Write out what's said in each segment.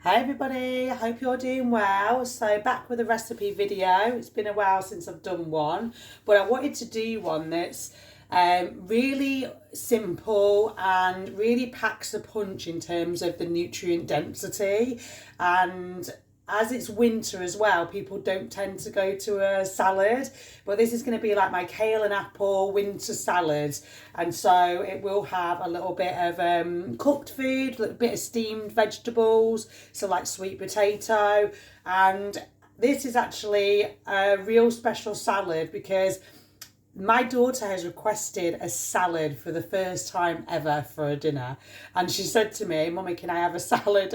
Hi everybody, I hope you're doing well. So back with a recipe video. It's been a while since I've done one, but I wanted to do one that's really simple and really packs a punch in terms of the nutrient density. And as it's winter as well, people don't tend to go to a salad, but this is going to be like my kale and apple winter salad. And so it will have a little bit of cooked food, a little bit of steamed vegetables, so like sweet potato. And this is actually a real special salad because my daughter has requested a salad for the first time ever for a dinner. And she said to me, "Mummy, can I have a salad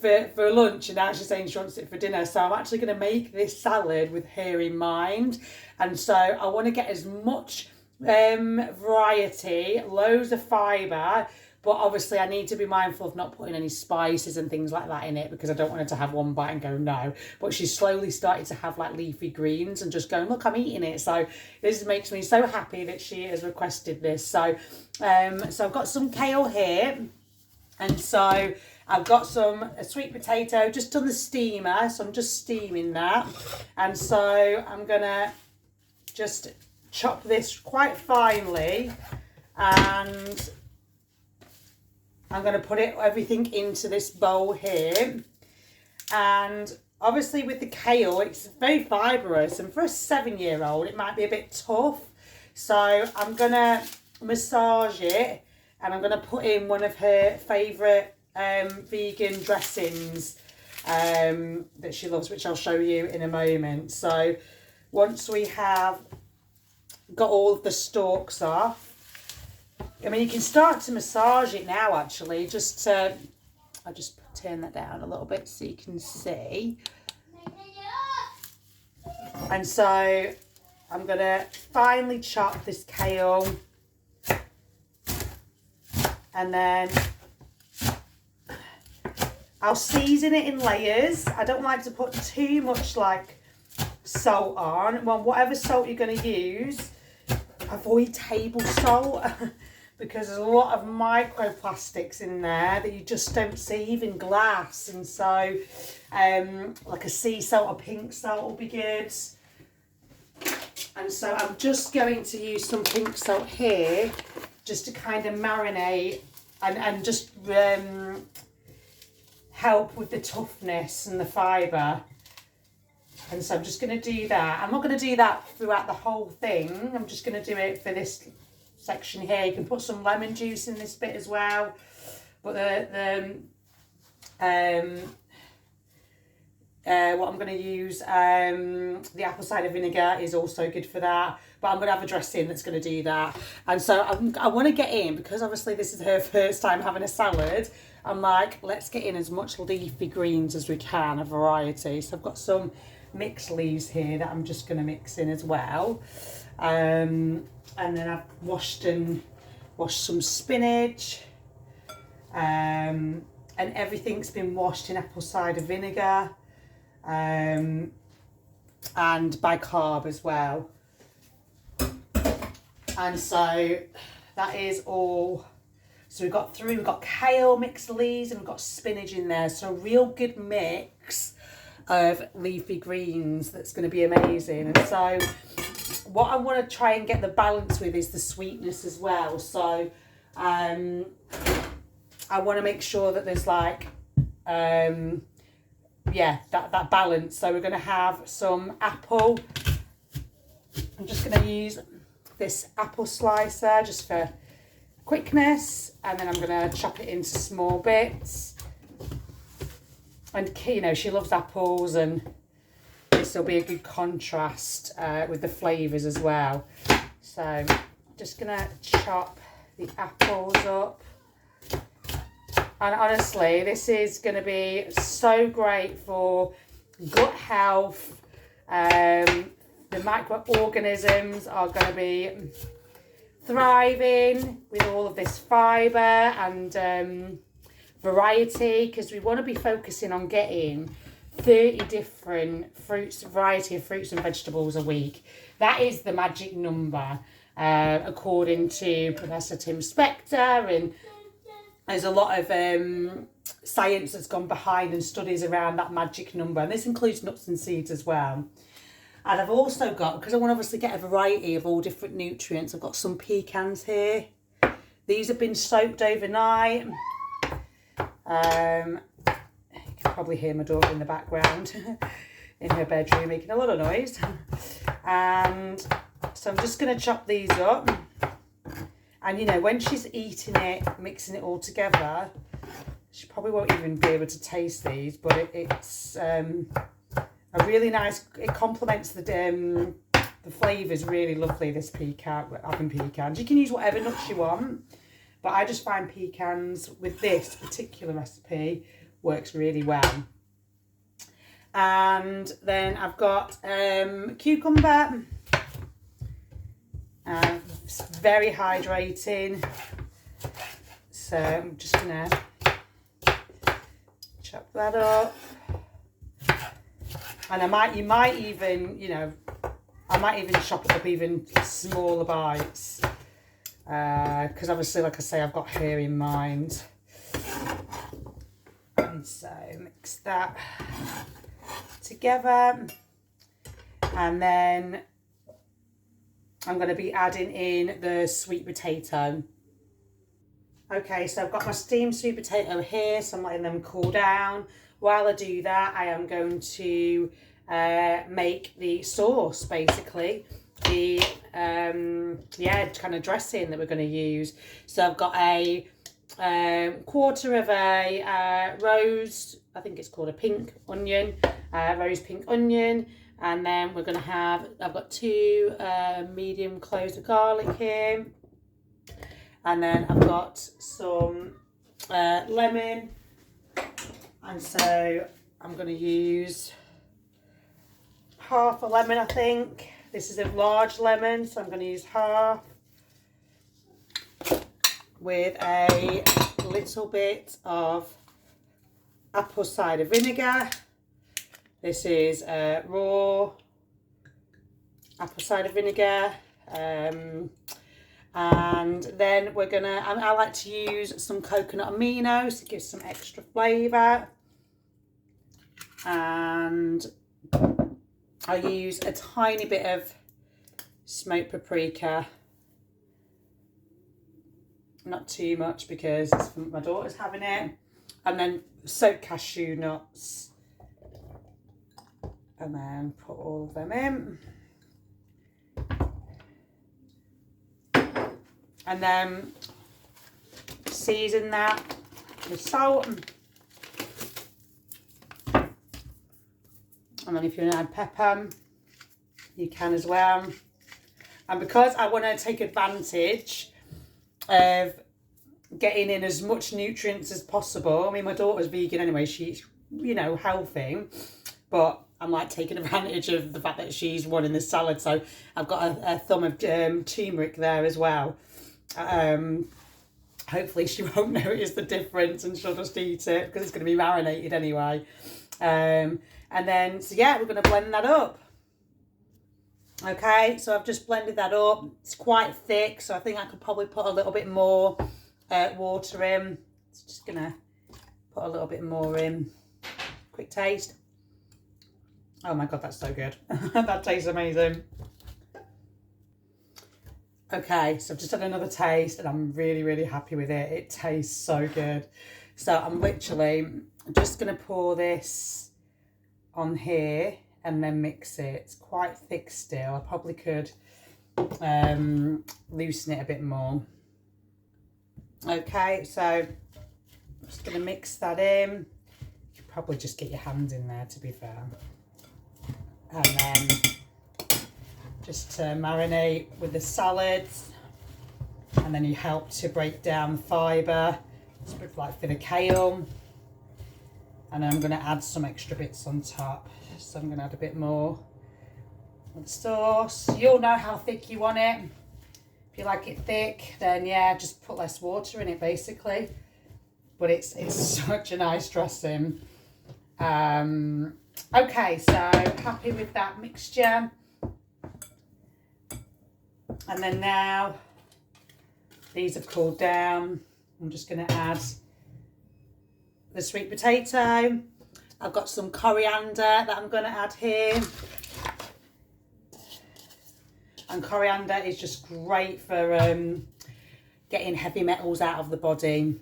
for lunch?" And now she's saying she wants it for dinner. So I'm actually going to make this salad with her in mind. And so I want to get as much variety, loads of fibre, but obviously I need to be mindful of not putting any spices and things like that in it because I don't want her to have one bite and go no. But she's slowly started to have like leafy greens and just going, "Look, I'm eating it." So this makes me so happy that she has requested this. So I've got some kale here, and so I've got some sweet potato just on the steamer, so I'm just steaming that. And so I'm gonna just chop this quite finely, and I'm going to put everything into this bowl here. And obviously with the kale, it's very fibrous, and for a 7-year-old it might be a bit tough. So I'm going to massage it, and I'm going to put in one of her favourite vegan dressings that she loves, which I'll show you in a moment. So once we have got all of the stalks off, I mean, you can start to massage it now, actually. I'll just turn that down a little bit so you can see. And so I'm going to finely chop this kale. And then I'll season it in layers. I don't like to put too much like salt on. Well, whatever salt you're going to use, avoid table salt. Because there's a lot of microplastics in there that you just don't see, even glass. And so like a sea salt or pink salt will be good. And so I'm just going to use some pink salt here just to kind of marinate and just help with the toughness and the fibre. And so I'm just going to do that. I'm not going to do that throughout the whole thing. I'm just going to do it for this section here. You can put some lemon juice in this bit as well, but what I'm going to use, the apple cider vinegar is also good for that, but I'm going to have a dressing that's going to do that. And so I want to get in, because obviously this is her first time having a salad. I'm like, let's get in as much leafy greens as we can, a variety. So I've got some mixed leaves here that I'm just going to mix in as well. And then I've washed some spinach, and everything's been washed in apple cider vinegar, and bicarb as well. And so that is all. So we've got kale, mixed leaves, and we've got spinach in there. So a real good mix of leafy greens that's going to be amazing. And so what I want to try and get the balance with is the sweetness as well. So I want to make sure that there's like that balance. So we're going to have some apple. I'm just going to use this apple slicer just for quickness, and then I'm going to chop it into small bits. And you know, she loves apples, and this will be a good contrast with the flavours as well. So I'm just going to chop the apples up. And honestly, this is going to be so great for gut health. The microorganisms are going to be thriving with all of this fibre and variety, because we want to be focusing on getting 30 different variety of fruits and vegetables a week. That is the magic number, according to Professor Tim Spector and there's a lot of science that's gone behind and studies around that magic number, and this includes nuts and seeds as well. And I've also got, because I want to obviously get a variety of all different nutrients, I've got some pecans here. These have been soaked overnight. You can probably hear my daughter in the background in her bedroom making a lot of noise. And so I'm just going to chop these up. And you know, when she's eating it, mixing it all together, she probably won't even be able to taste these, but it's a really nice, it complements the flavours really lovely, this pecan, having pecans. You can use whatever nuts you want, but I just find pecans with this particular recipe works really well. And then I've got cucumber. It's very hydrating, so I'm just gonna chop that up. And you might even, you know, I might even chop it up even smaller bites, because obviously, like I say, I've got her in mind. And so mix that together, and then I'm going to be adding in the sweet potato. Okay, so I've got my steamed sweet potato here, so I'm letting them cool down. While I do that, I am going to make the sauce, basically. The, kind of dressing that we're going to use. So I've got a quarter of a rose, I think it's called a pink onion, rose pink onion. And then we're going to have, I've got 2 medium cloves of garlic here. And then I've got some lemon. And so I'm going to use half a lemon, I think. This is a large lemon, so I'm going to use half. With a little bit of apple cider vinegar. This is raw apple cider vinegar. And then we're gonna, I like to use some coconut aminos to give some extra flavour. And I use a tiny bit of smoked paprika. Not too much because my daughter's having it. And then soaked cashew nuts. And then put all of them in. And then season that with salt. And then if you want to add pepper, you can as well. And because I want to take advantage of getting in as much nutrients as possible. I mean, my daughter's vegan anyway. She's, you know, healthy. But I'm like taking advantage of the fact that she's wanting this salad. So I've got a thumb of turmeric there as well. Hopefully she won't notice the difference and she'll just eat it because it's going to be marinated anyway. And then, so yeah, we're going to blend that up. Okay, so I've just blended that up. It's quite thick, so I think I could probably put a little bit more water in. It's just going to put a little bit more in. Quick taste. Oh my God, that's so good. That tastes amazing. Okay, so I've just had another taste and I'm really, really happy with it. It tastes so good. So I'm literally just going to pour this on here and then mix it. It's quite thick still. I probably could loosen it a bit more. Okay, so I'm just going to mix that in. You could probably just get your hands in there, to be fair. And then just to marinate with the salads. And then you help to break down fibre, like for the kale. And then I'm going to add some extra bits on top. So I'm going to add a bit more of the sauce. You'll know how thick you want it. If you like it thick, then yeah, just put less water in it basically. But it's such a nice dressing. Okay, so happy with that mixture. And then now, these have cooled down. I'm just going to add the sweet potato. I've got some coriander that I'm going to add here. And coriander is just great for getting heavy metals out of the body.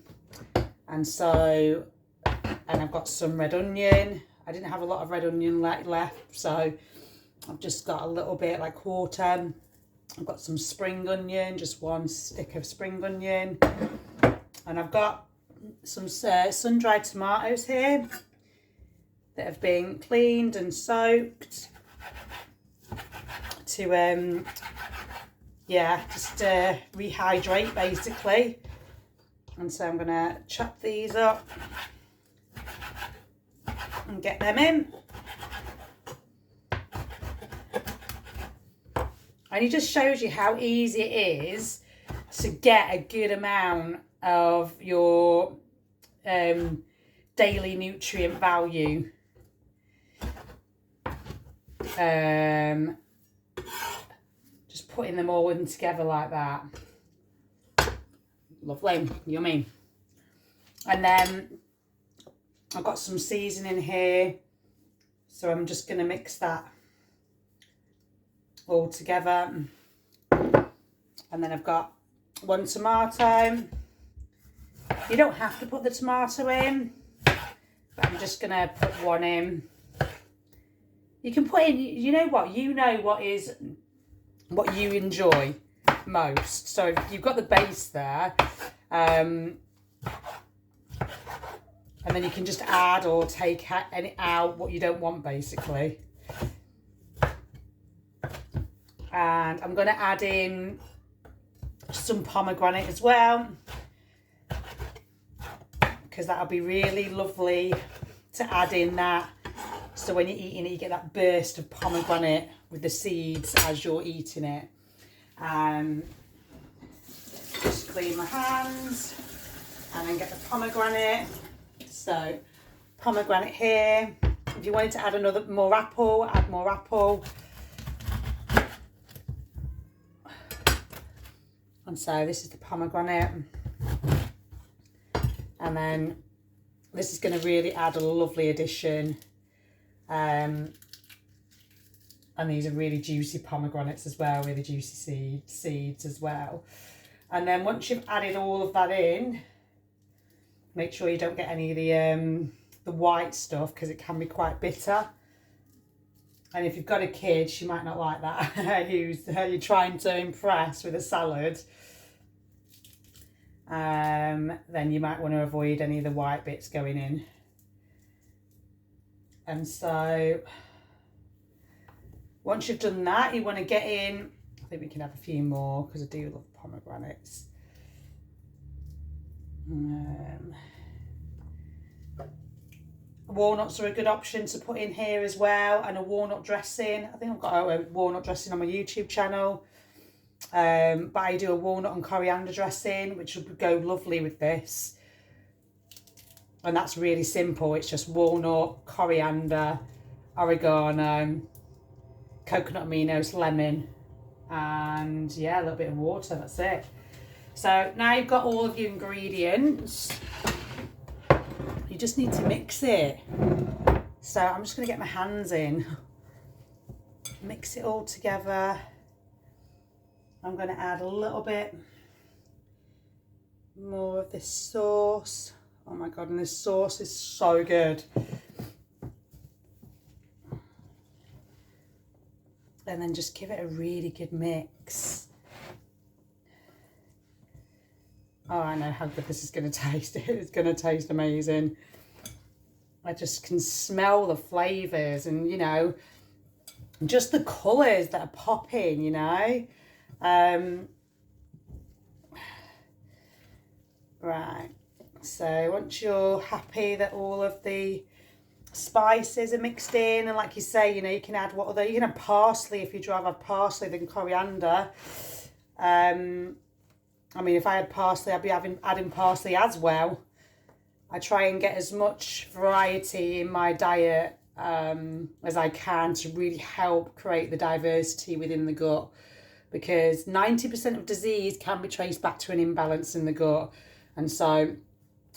And so, and I've got some red onion. I didn't have a lot of red onion left, so I've just got a little bit, like quarter. I've got some spring onion, just 1 stick of spring onion. And I've got some sun-dried tomatoes here that have been cleaned and soaked to just rehydrate basically. And so I'm gonna chop these up and get them in. And it just shows you how easy it is to get a good amount of your daily nutrient value. Just putting them all in together like that. Lovely, yummy. And then I've got some seasoning here, so I'm just going to mix that all together. And then I've got 1 tomato. You don't have to put the tomato in, but I'm just going to put 1 in. You can put in, you know what you enjoy most. So if you've got the base there, and then you can just add or take out what you don't want basically. And I'm going to add in some pomegranate as well, because that'll be really lovely to add in that. So when you're eating it, you get that burst of pomegranate with the seeds as you're eating it. Just clean my hands and then get the pomegranate. So pomegranate here. If you wanted to add more apple, add more apple. And so this is the pomegranate. And then this is going to really add a lovely addition. And these are really juicy pomegranates as well, really juicy seeds as well. And then once you've added all of that in, make sure you don't get any of the white stuff, because it can be quite bitter. And if you've got a kid, she might not like that, who's you're trying to impress with a salad. Then you might want to avoid any of the white bits going in. And so once you've done that, you want to get in, I think we can have a few more because I do love pomegranates. Walnuts are a good option to put in here as well, and a walnut dressing. I think I've got a walnut dressing on my YouTube channel. But I do a walnut and coriander dressing, which would go lovely with this. And that's really simple. It's just walnut, coriander, oregano, coconut aminos, lemon, and yeah, a little bit of water. That's it. So now you've got all of your ingredients. You just need to mix it. So I'm just going to get my hands in, mix it all together. I'm going to add a little bit more of this sauce. Oh my God, and this sauce is so good. And then just give it a really good mix. Oh, I know how good this is going to taste. It's going to taste amazing. I just can smell the flavours and, you know, just the colours that are popping, you know. Right. So once you're happy that all of the spices are mixed in, and like you say, you know, you can add you can add parsley if you'd rather have parsley than coriander. I mean, if I had parsley, I'd be adding parsley as well. I try and get as much variety in my diet as I can to really help create the diversity within the gut, because 90% of disease can be traced back to an imbalance in the gut. And so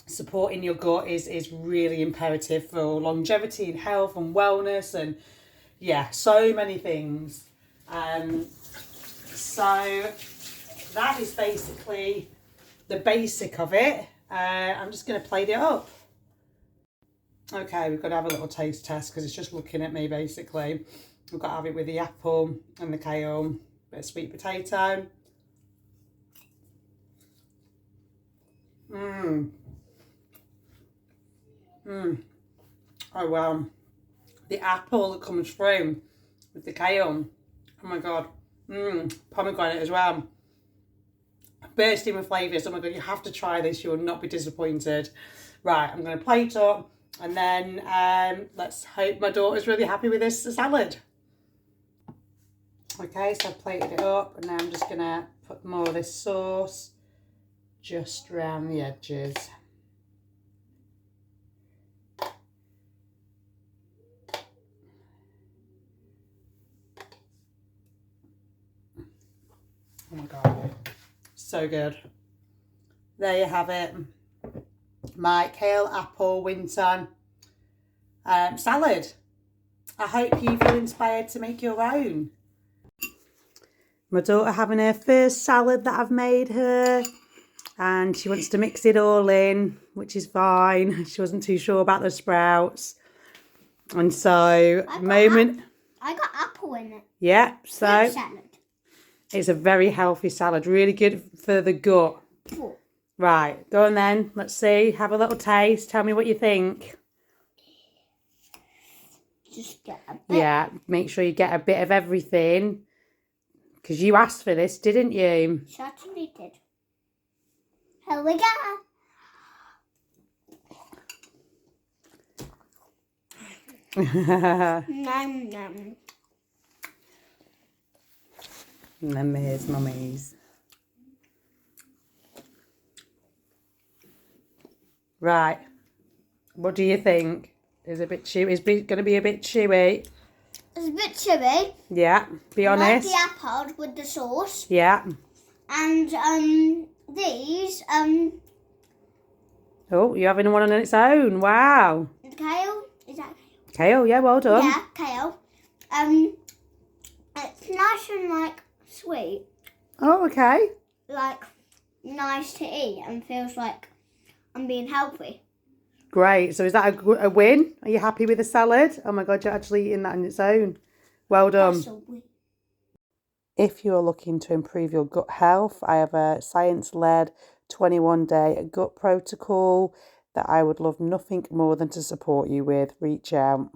supporting your gut is really imperative for longevity and health and wellness, and yeah, so many things. So that is basically the basic of it. I'm just going to plate it up. Okay, we've got to have a little taste test because it's just looking at me basically. We've got to have it with the apple and the kale, bit of sweet potato. Oh wow, the apple that comes through with the kale, oh my god. Pomegranate as well, bursting with flavours. Oh my god, you have to try this, you will not be disappointed. Right, I'm going to plate up, and then let's hope my daughter's really happy with this salad. Okay, so I've plated it up, and now I'm just going to put more of this sauce just around the edges. Oh my god, so good. There you have it, my kale apple winter salad. I hope you feel inspired to make your own. My daughter having her first salad that I've made her, and she wants to mix it all in, which is fine. She wasn't too sure about the sprouts, and so I got apple in it. Yeah, so salad. It's a very healthy salad, really good for the gut. Cool. Right, go on then. Let's see. Have a little taste. Tell me what you think. Just get a bit. Yeah, make sure you get a bit of everything. Because you asked for this, didn't you? Certainly did. Here we go. Nom nom. And then here's mummy's. Right. What do you think? Is it a bit chewy? Is it going to be a bit chewy? It's a bit chewy. Yeah. Be honest. I like the apple with the sauce. Yeah. And these Oh, you're having one on its own. Wow. kale. Is that kale? Kale, yeah, well done. Yeah, kale. It's nice and like sweet. Oh, okay. Like nice to eat and feels like I'm being healthy. Great. So is that a win? Are you happy with the salad? Oh my God, you're actually eating that on its own. Well done. That's a win. If you're looking to improve your gut health, I have a science-led 21-day gut protocol that I would love nothing more than to support you with. Reach out.